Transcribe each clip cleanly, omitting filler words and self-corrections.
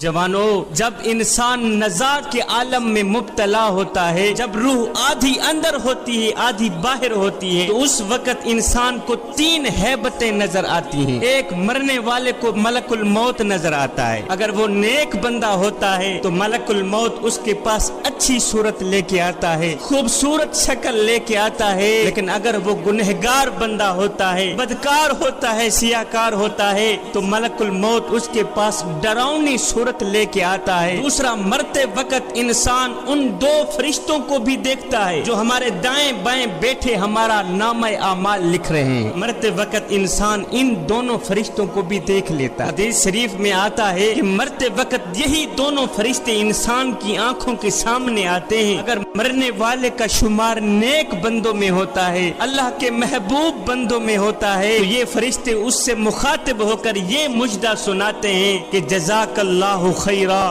جوانو، جب انسان نزاع کے عالم میں مبتلا ہوتا ہے، جب روح آدھی اندر ہوتی ہے آدھی باہر ہوتی ہے، تو اس وقت انسان کو تین ہیبتیں نظر آتی ہیں۔ ایک، مرنے والے کو ملک الموت نظر آتا ہے۔ اگر وہ نیک بندہ ہوتا ہے تو ملک الموت اس کے پاس اچھی صورت لے کے آتا ہے، خوبصورت شکل لے کے آتا ہے۔ لیکن اگر وہ گنہگار بندہ ہوتا ہے، بدکار ہوتا ہے، سیاکار ہوتا ہے، تو ملک الموت اس کے پاس ڈراؤنی صورت لے کے آتا ہے۔ دوسرا، مرتے وقت انسان ان دو فرشتوں کو بھی دیکھتا ہے جو ہمارے دائیں بائیں بیٹھے ہمارا نامہ اعمال لکھ رہے ہیں۔ مرتے وقت انسان ان دونوں فرشتوں کو بھی دیکھ لیتا ہے۔ حدیث شریف میں آتا ہے کہ مرتے وقت یہی دونوں فرشتے انسان کی آنکھوں کے سامنے آتے ہیں۔ اگر مرنے والے کا شمار نیک بندوں میں ہوتا ہے، اللہ کے محبوب بندوں میں ہوتا ہے، تو یہ فرشتے اس سے مخاطب ہو کر یہ مجدہ سناتے ہیں کہ جزاک اللہ خیرا،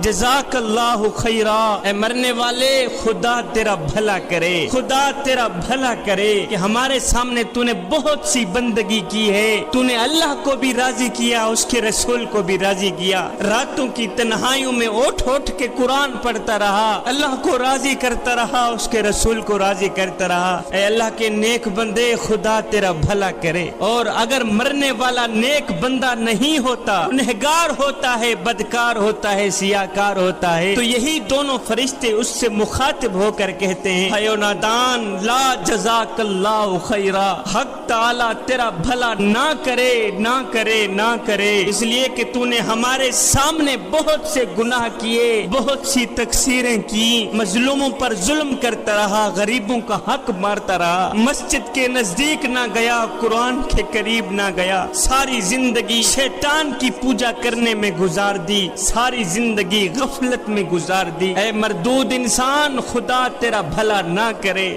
جزاک اللہ خیرا، اے مرنے والے خدا تیرا بھلا کرے، خدا تیرا بھلا کرے کہ ہمارے سامنے تو نے بہت سی بندگی کی ہے، تو نے اللہ کو بھی راضی کیا، اس کے رسول کو بھی راضی کیا، راتوں کی تنہائیوں میں اٹھ اٹھ کے قرآن پڑھتا رہا، اللہ کو راضی کرتا رہا، اس کے رسول کو راضی کرتا رہا۔ اے اللہ کے نیک بندے، خدا تیرا بھلا کرے۔ اور اگر مرنے والا نیک بندہ نہیں ہوتا، گنہگار ہوتا ہے، بدکار ہوتا ہے، سیاکار ہوتا ہے، تو یہی دونوں فرشتے اس سے مخاطب ہو کر کہتے ہیں، اے نادان، لا جزاک اللہ خیرا، حق تعالی تیرا بھلا نہ کرے، نہ کرے، نہ کرے، اس لیے کہ تو نے ہمارے سامنے بہت سے گناہ کیے، بہت سی تقصیریں کی، مظلوموں پر ظلم کرتا رہا، غریبوں کا حق مارتا رہا، مسجد کے نزدیک نہ گیا، قرآن کے قریب نہ گیا، ساری زندگی شیطان کی پوجا کرنے میں گزار دی، ساری زندگی غفلت میں گزار دی۔ اے مردود انسان، خدا تیرا بھلا نہ کرے،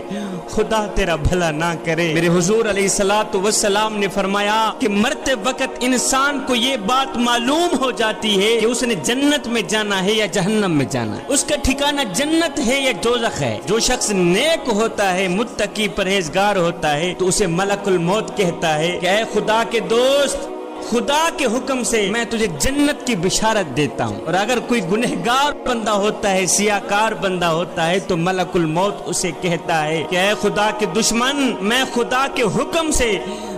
خدا تیرا بھلا نہ کرے۔ میرے حضور علیہ الصلوۃ والسلام نے فرمایا کہ مرتے وقت انسان کو یہ بات معلوم ہو جاتی ہے کہ اس نے جنت میں جانا ہے یا جہنم میں جانا ہے، اس کا ٹھکانہ جنت ہے یا دوزخ ہے۔ جو شخص نیک ہوتا ہے، متقی پرہیزگار ہوتا ہے، تو اسے ملک الموت کہتا ہے کہ اے خدا کے دوست، خدا کے حکم سے میں تجھے جنت کی بشارت دیتا ہوں۔ اور اگر کوئی گنہگار بندہ ہوتا ہے، سیاکار بندہ ہوتا ہے، تو ملک الموت اسے کہتا ہے کہ اے خدا کے دشمن، میں خدا کے حکم سے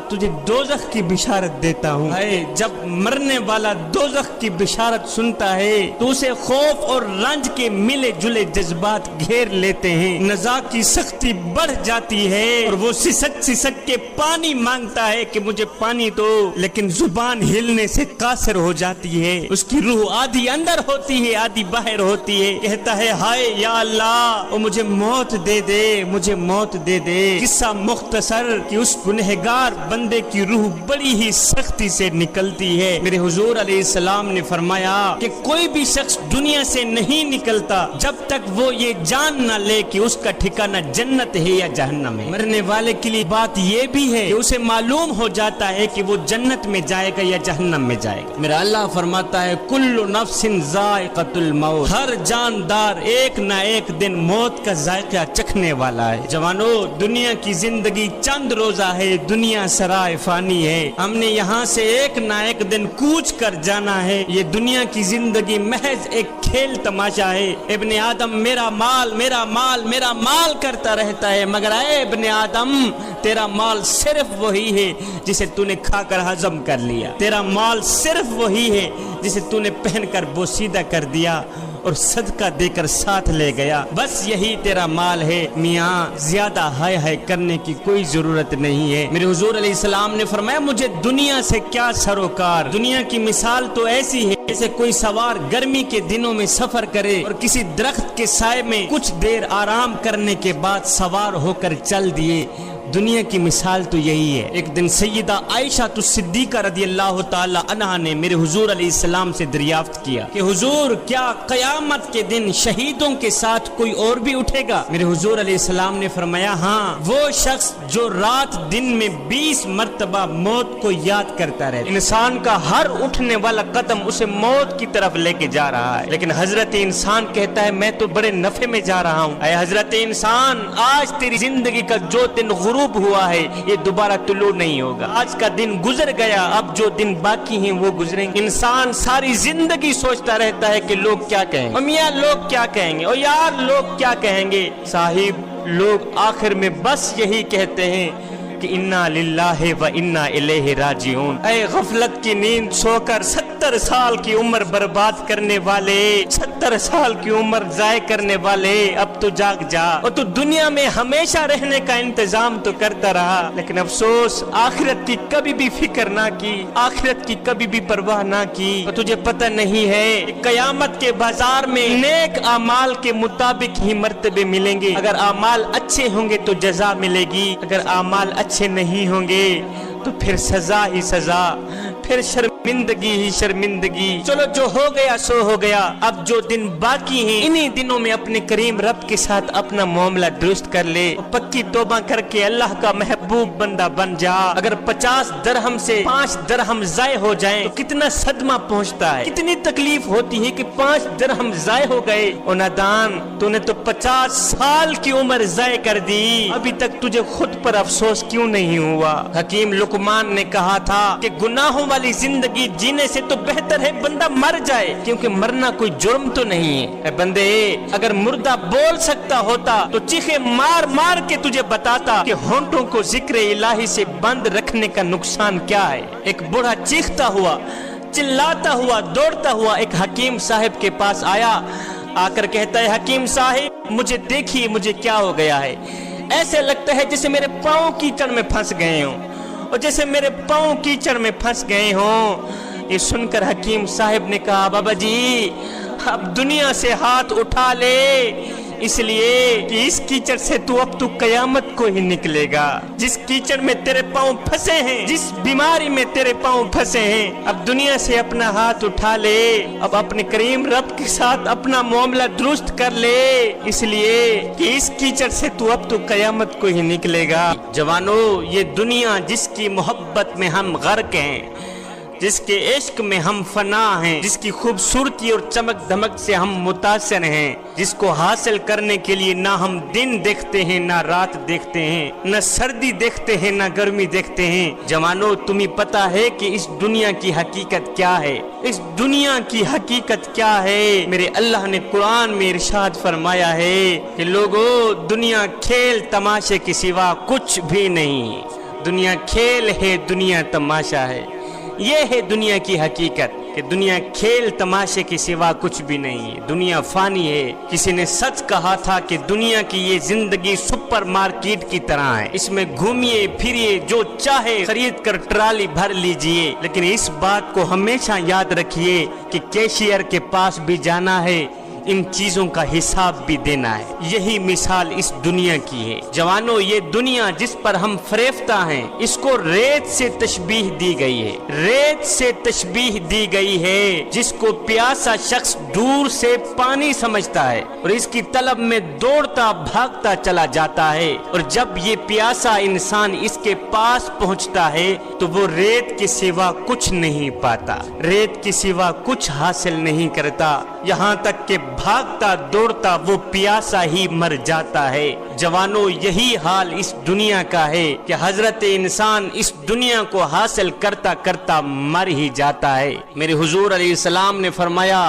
تجھے دوزخ کی بشارت دیتا ہوں۔ جب مرنے والا دوزخ کی بشارت سنتا ہے تو اسے خوف اور رنج کے ملے جلے جذبات گھیر لیتے ہیں، نزاع کی سختی بڑھ جاتی ہے اور وہ سسک سسک کے پانی مانگتا ہے کہ مجھے پانی دو، لیکن زبان ہلنے سے قاصر ہو جاتی ہے، اس کی روح آدھی اندر ہوتی ہے آدھی باہر ہوتی ہے، کہتا ہے ہائے یا اللہ، او مجھے موت دے دے، مجھے موت دے دے۔ قصہ مختصر کہ اس گنہگار بندے کی روح بڑی ہی سختی سے نکلتی ہے۔ میرے حضور علیہ السلام نے فرمایا کہ کوئی بھی شخص دنیا سے نہیں نکلتا جب تک وہ یہ جان نہ لے کہ اس کا ٹھکانہ جنت ہے یا جہنم ہے۔ مرنے والے کے لیے بات یہ بھی ہے کہ اسے معلوم ہو جاتا ہے کہ وہ جنت میں جائے گا یا جہنم میں جائے گا۔ میرا اللہ فرماتا ہے کل نفس ذائقۃ الموت، ہر جاندار ایک نہ ایک دن موت کا ذائقہ چکھنے والا ہے۔ جوانو، دنیا کی زندگی چند روزہ ہے، دنیا سرائے فانی ہے، ہم نے یہاں سے ایک نہ ایک دن کوچ کر جانا ہے۔ یہ دنیا کی زندگی محض ایک کھیل تماشا ہے۔ ابن آدم میرا مال، میرا مال، میرا مال کرتا رہتا ہے، مگر اے ابن آدم، تیرا مال صرف وہی ہے جسے تو نے کھا کر ہضم کر لیا، تیرا مال صرف وہی ہے جسے تو نے پہن کر بوسیدہ کر دیا اور صدقہ دے کر ساتھ لے گیا، بس یہی تیرا مال ہے۔ میاں، زیادہ ہائے ہائے کرنے کی کوئی ضرورت نہیں ہے۔ میرے حضور علیہ السلام نے فرمایا مجھے دنیا سے کیا سروکار۔ دنیا کی مثال تو ایسی ہے جیسے کوئی سوار گرمی کے دنوں میں سفر کرے اور کسی درخت کے سائے میں کچھ دیر آرام کرنے کے بعد سوار ہو کر چل دیے۔ دنیا کی مثال تو یہی ہے۔ ایک دن سیدہ عائشہ صدیقہ رضی اللہ تعالی عنہا نے میرے حضور علیہ السلام سے دریافت کیا کہ حضور، کیا قیامت کے دن شہیدوں کے ساتھ کوئی اور بھی اٹھے گا؟ میرے حضور علیہ السلام نے فرمایا ہاں، وہ شخص جو رات دن میں 20 مرتبہ موت کو یاد کرتا رہے۔ انسان کا ہر اٹھنے والا قدم اسے موت کی طرف لے کے جا رہا ہے، لیکن حضرت انسان کہتا ہے میں تو بڑے نفع میں جا رہا ہوں۔ اے حضرت انسان، آج تیری زندگی کا جو دن غرور غروب ہوا ہے یہ دوبارہ طلوع نہیں ہوگا. آج کا دن گزر گیا, اب جو دن باقی ہیں وہ گزریں گے. انسان ساری زندگی سوچتا رہتا ہے کہ لوگ کیا کہیں گے, میاں لوگ کیا کہیں گے, اور یار لوگ کیا کہیں گے. صاحب لوگ آخر میں بس یہی کہتے ہیں کہ انا للہ و انا الیہ راجعون. اے غفلت کی نیند سو کر 70 سال کی عمر برباد کرنے والے, 70 سال کی عمر ضائع کرنے والے, اب تو جاگ جا. اور تو دنیا میں ہمیشہ رہنے کا انتظام تو کرتا رہا, لیکن افسوس آخرت کی کبھی بھی فکر نہ کی, آخرت کی کبھی بھی پرواہ نہ کی. اور تجھے پتہ نہیں ہے قیامت کے بازار میں نیک اعمال کے مطابق ہی مرتبے ملیں گے. اگر اعمال اچھے ہوں گے تو جزا ملے گی, اگر اعمال اچھے نہیں ہوں گے تو پھر سزا ہی سزا, پھر شرمندگی ہی شرمندگی. چلو جو ہو گیا سو ہو گیا, اب جو دن باقی ہیں انہی دنوں میں اپنے کریم رب کے ساتھ اپنا معاملہ درست کر لے, پکی توبہ کر کے اللہ کا محبوب بندہ بن جا. اگر 50 درہم سے 5 درہم ضائع ہو جائیں تو کتنا صدمہ پہنچتا ہے, کتنی تکلیف ہوتی ہے کہ 5 درہم ضائع ہو گئے. اور نادان تو نے تو 50 سال کی عمر ضائع کر دی, ابھی تک تجھے خود پر افسوس کیوں نہیں ہوا. حکیم لقمان نے کہا تھا کہ گناہوں والی زندگی جینے سے تو بہتر ہے بندہ مر جائے, کیونکہ مرنا کوئی جرم تو نہیں ہے. اے بندے اگر مردہ بول سکتا ہوتا تو چیخے مار مار کے تجھے بتاتا کہ ہونٹوں کو ذکر الہی سے بند رکھنے کا نقصان کیا ہے. ایک بوڑھا چیختا ہوا چلاتا ہوا دوڑتا ہوا ایک حکیم صاحب کے پاس آیا, آ کر کہتا ہے حکیم صاحب مجھے دیکھیے مجھے کیا ہو گیا ہے, ایسے لگتا ہے جیسے میرے پاؤں کیچڑ میں پھنس گئے ہوں, اور جیسے میرے پاؤں کیچڑ میں پھنس گئے ہوں. یہ سن کر حکیم صاحب نے کہا بابا جی اب دنیا سے ہاتھ اٹھا لے, اس لیے کہ اس کیچڑ سے تو اب تو قیامت کو ہی نکلے گا. جس کیچڑ میں تیرے پاؤں پھنسے ہیں, جس بیماری میں تیرے پاؤں پھنسے ہیں, اب دنیا سے اپنا ہاتھ اٹھا لے, اب اپنے کریم رب کے ساتھ اپنا معاملہ درست کر لے, اس لیے کہ اس کیچڑ سے تو اب تو قیامت کو ہی نکلے گا. جوانو یہ دنیا جس کی محبت میں ہم غرق ہیں, جس کے عشق میں ہم فنا ہیں, جس کی خوبصورتی اور چمک دھمک سے ہم متاثر ہیں, جس کو حاصل کرنے کے لیے نہ ہم دن دیکھتے ہیں نہ رات دیکھتے ہیں, نہ سردی دیکھتے ہیں نہ گرمی دیکھتے ہیں. جوانو تمہیں پتا ہے کہ اس دنیا کی حقیقت کیا ہے, اس دنیا کی حقیقت کیا ہے. میرے اللہ نے قرآن میں ارشاد فرمایا ہے کہ لوگو دنیا کھیل تماشے کے سوا کچھ بھی نہیں. دنیا کھیل ہے, دنیا تماشا ہے. یہ ہے دنیا کی حقیقت کہ دنیا کھیل تماشے کے سوا کچھ بھی نہیں ہے. دنیا فانی ہے. کسی نے سچ کہا تھا کہ دنیا کی یہ زندگی سپر مارکیٹ کی طرح ہے, اس میں گھومیے پھریے جو چاہے خرید کر ٹرالی بھر لیجئے, لیکن اس بات کو ہمیشہ یاد رکھیے کہ کیشیئر کے پاس بھی جانا ہے, ان چیزوں کا حساب بھی دینا ہے. یہی مثال اس دنیا کی ہے. جوانو یہ دنیا جس پر ہم فریفتہ ہیں اس کو ریت سے تشبیہ دی گئی ہے, ریت سے تشبیہ دی گئی ہے. جس کو پیاسا شخص دور سے پانی سمجھتا ہے اور اس کی طلب میں دوڑتا بھاگتا چلا جاتا ہے, اور جب یہ پیاسا انسان اس کے پاس پہنچتا ہے تو وہ ریت کے سوا کچھ نہیں پاتا, ریت کے سوا کچھ حاصل نہیں کرتا, یہاں تک کہ بھاگتا دوڑتا وہ پیاسا ہی مر جاتا ہے. جوانو یہی حال اس دنیا کا ہے کہ حضرت انسان اس دنیا کو حاصل کرتا کرتا مر ہی جاتا ہے. میرے حضور علیہ السلام نے فرمایا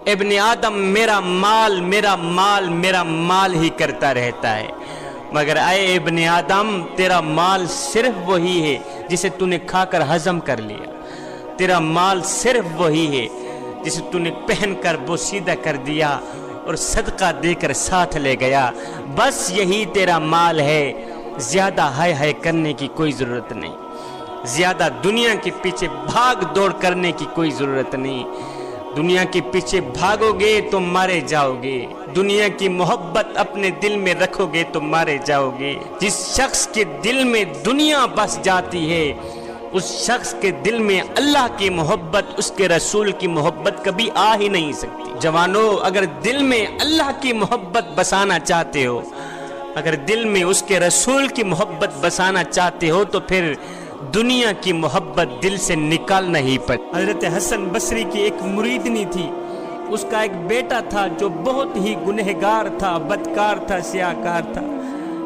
ابن آدم میرا مال میرا مال میرا مال ہی کرتا رہتا ہے, مگر اے ابن آدم تیرا مال صرف وہی ہے جسے تو نے کھا کر ہضم کر لیا, تیرا مال صرف وہی ہے جسے تو نے پہن کر بوسیدہ کر دیا اور صدقہ دے کر ساتھ لے گیا, بس یہی تیرا مال ہے. زیادہ ہائے ہائے کرنے کی کوئی ضرورت نہیں, زیادہ دنیا کے پیچھے بھاگ دوڑ کرنے کی کوئی ضرورت نہیں. دنیا کے پیچھے بھاگو گے تو مارے جاؤ گے, دنیا کی محبت اپنے دل میں رکھو گے تو مارے جاؤ گے. جس شخص کے دل میں دنیا بس جاتی ہے اس شخص کے دل میں اللہ کی محبت, اس کے رسول کی محبت کبھی آ ہی نہیں سکتی. جوانو اگر دل میں اللہ کی محبت بسانا چاہتے ہو, اگر دل میں اس کے رسول کی محبت بسانا چاہتے ہو تو پھر دنیا کی محبت دل سے نکالنا ہی پڑے. حضرت حسن بصری کی ایک مریدنی تھی, اس کا ایک بیٹا تھا جو بہت ہی گنہگار تھا, بدکار تھا, سیاہکار تھا.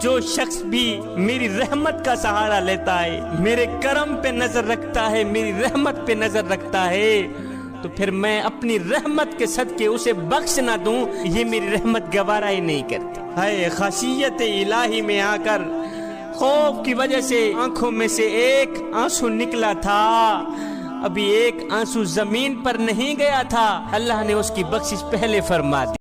جو شخص بھی میری رحمت کا سہارا لیتا ہے، میرے کرم پہ نظر رکھتا ہے، میری رحمت پہ نظر رکھتا ہے، تو پھر میں اپنی رحمت کے صدقے اسے بخش نہ دوں، یہ میری رحمت گوارا ہی نہیں کرتی۔ ہے خاصیت الہی میں آ کر خوف کی وجہ سے آنکھوں میں سے ایک آنسو نکلا تھا، ابھی ایک آنسو زمین پر نہیں گیا تھا، اللہ نے اس کی بخشش پہلے فرما دی۔